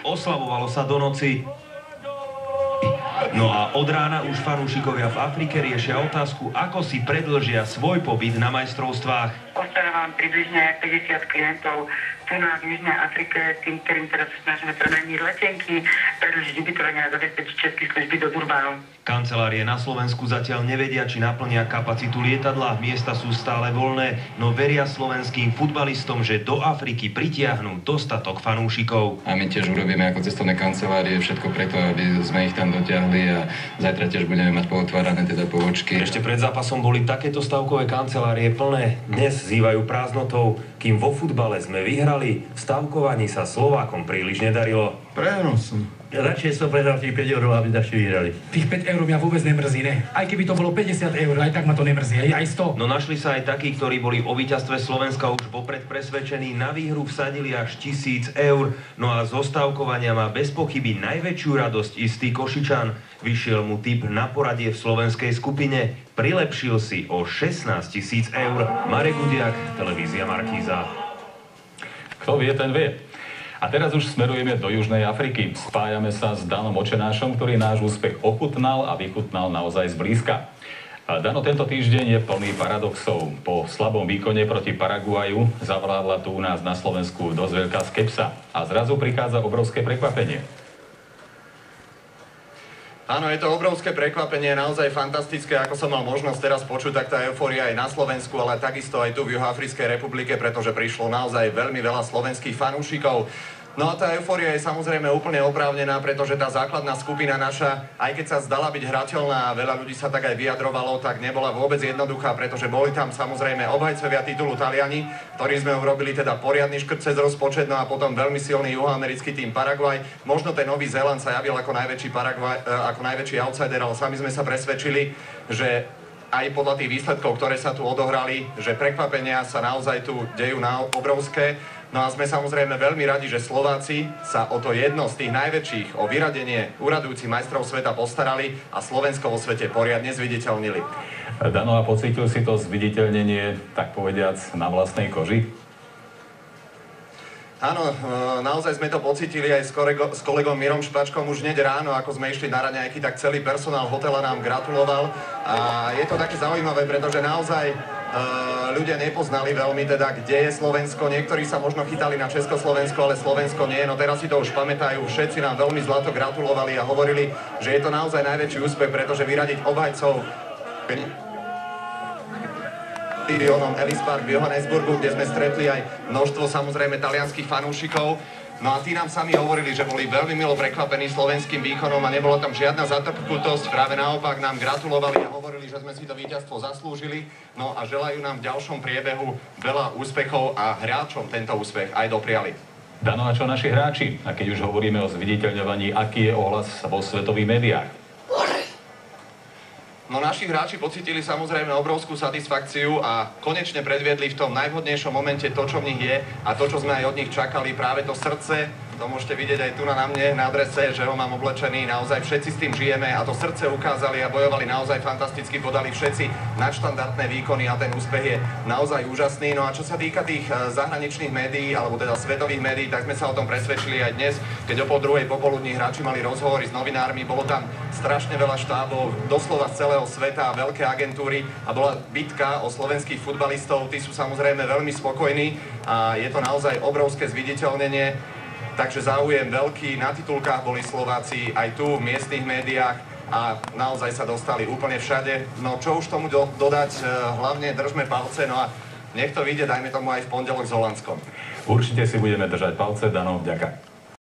oslavovalo sa do noci. No a od rána už fanúšikovia v Afrike riešia otázku, ako si predĺžia svoj pobyt na majstrovstvách. Ostávam približne 50 klientov tu na Južnej Afrike, tým, ktorým teraz snažíme prenajmiť letenky, predĺžiť ubytovanie a zabezpečiť všetky služby do Durbanu. Kancelárie na Slovensku zatiaľ nevedia, či naplnia kapacitu lietadla, miesta sú stále voľné, no veria slovenským futbalistom, že do Afriky pritiahnu dostatok fanúšikov. A my tiež urobíme ako cestovné kancelárie všetko preto, aby sme ich tam dotiahli a zajtra tiež budeme mať pootvárané teda pobočky. Ešte pred zápasom boli takéto stavkové kancelárie plné, dnes zývajú prázdnotou, kým vo futbale sme vyhrali, v stavkovaní sa Slovákom príliš nedarilo. Prehral som. Ja radšej som prehral tých 5 eur, aby naši vyhrali. Tých 5 eur mňa vôbec nemrzí, ne? Aj keby to bolo 50 eur, aj tak ma to nemrzí, aj 100. No našli sa aj takí, ktorí boli o víťazstve Slovenska už vopred presvedčení, na výhru vsadili až 1000 eur. No a zo stavkovania má bez pochyby najväčšiu radosť istý Košičan. Vyšiel mu tip na poradie v slovenskej skupine. Prilepšil si o 16 000 eur. Marek Gudiak, televízia Markíza. Kto vie, ten vie. A teraz už smerujeme do Južnej Afriky. Spájame sa s Danom Očenášom, ktorý náš úspech ochutnal a vychutnal naozaj zblízka. Dano, tento týždeň je plný paradoxov. Po slabom výkone proti Paraguaju zavládla tu u nás na Slovensku dosť veľká skepsa. A zrazu prichádza obrovské prekvapenie. Áno, je to obrovské prekvapenie, naozaj fantastické, ako som mal možnosť teraz počuť, tak tá eufória aj na Slovensku, ale takisto aj tu v Juhoafrickej republike, pretože prišlo naozaj veľmi veľa slovenských fanúšikov. No a tá eufória je samozrejme úplne oprávnená, pretože tá základná skupina naša, aj keď sa zdala byť hrateľná a veľa ľudí sa tak aj vyjadrovalo, tak nebola vôbec jednoduchá, pretože boli tam samozrejme obhajcovia titulu Taliani, ktorým sme urobili teda poriadny škrt cez rozpočet, no a potom veľmi silný juhoamerický tým Paraguaj. Možno ten Nový Zéland sa javil ako najväčší outsider, ale sami sme sa presvedčili, že aj podľa tých výsledkov, ktoré sa tu odohrali, že prekvapenia sa naozaj tu dejú obrovské. No a sme samozrejme veľmi radi, že Slováci sa o to jedno z tých najväčších, o vyradenie úradujúcich majstrov sveta postarali a Slovensko vo svete poriadne zviditeľnili. Dano, a pocítil si to zviditeľnenie, tak povediac, na vlastnej koži? Áno, naozaj sme to pocítili aj s kolegom Mirom Špačkom už hneď ráno, ako sme išli na raňajky, tak celý personál hotela nám gratuloval. A je to také zaujímavé, pretože naozaj ľudia nepoznali veľmi teda, kde je Slovensko. Niektorí sa možno chytali na Československo, ale Slovensko nie. No teraz si to už pamätajú, všetci nám veľmi zlato gratulovali a hovorili, že je to naozaj najväčší úspech, pretože vyradiť obhajcov Ellis Park v Johannesburgu, kde sme stretli aj množstvo samozrejme talianských fanúšikov. No a tí nám sami hovorili, že boli veľmi milo prekvapení slovenským výkonom a nebola tam žiadna zatrpkutosť, práve naopak nám gratulovali a hovorili, že sme si to víťazstvo zaslúžili. No a želajú nám v ďalšom priebehu veľa úspechov a hráčom tento úspech aj dopriali. Dano, a čo naši hráči? A keď už hovoríme o zviditeľňovaní, aký je ohlas vo svetových médiách? No naši hráči pocítili samozrejme obrovskú satisfakciu a konečne predviedli v tom najvhodnejšom momente to, čo v nich je a to, čo sme aj od nich čakali, práve to srdce. To môžete vidieť aj tu na mne, na adrese, že ho mám oblečený. Naozaj všetci s tým žijeme a to srdce ukázali a bojovali naozaj fantasticky, podali všetci nadštandardné výkony a ten úspech je naozaj úžasný. No a čo sa týka tých zahraničných médií, alebo teda svetových médií, tak sme sa o tom presvedčili aj dnes, keď o 2:30 popoludní hráči mali rozhovory s novinármi. Bolo tam strašne veľa štábov, doslova z celého sveta, veľké agentúry a bola bitka o slovenských futbalistov. Tí sú samozrejme veľmi spokojní a je to naozaj obrovské zviditeľnenie. Takže záujem veľký, na titulkách boli Slováci aj tu v miestnych médiách a naozaj sa dostali úplne všade. No čo už tomu dodať, hlavne držme palce, no a nech to vyjde, dajme tomu aj v pondelok s Holandskom. Určite si budeme držať palce, Dano, vďaka.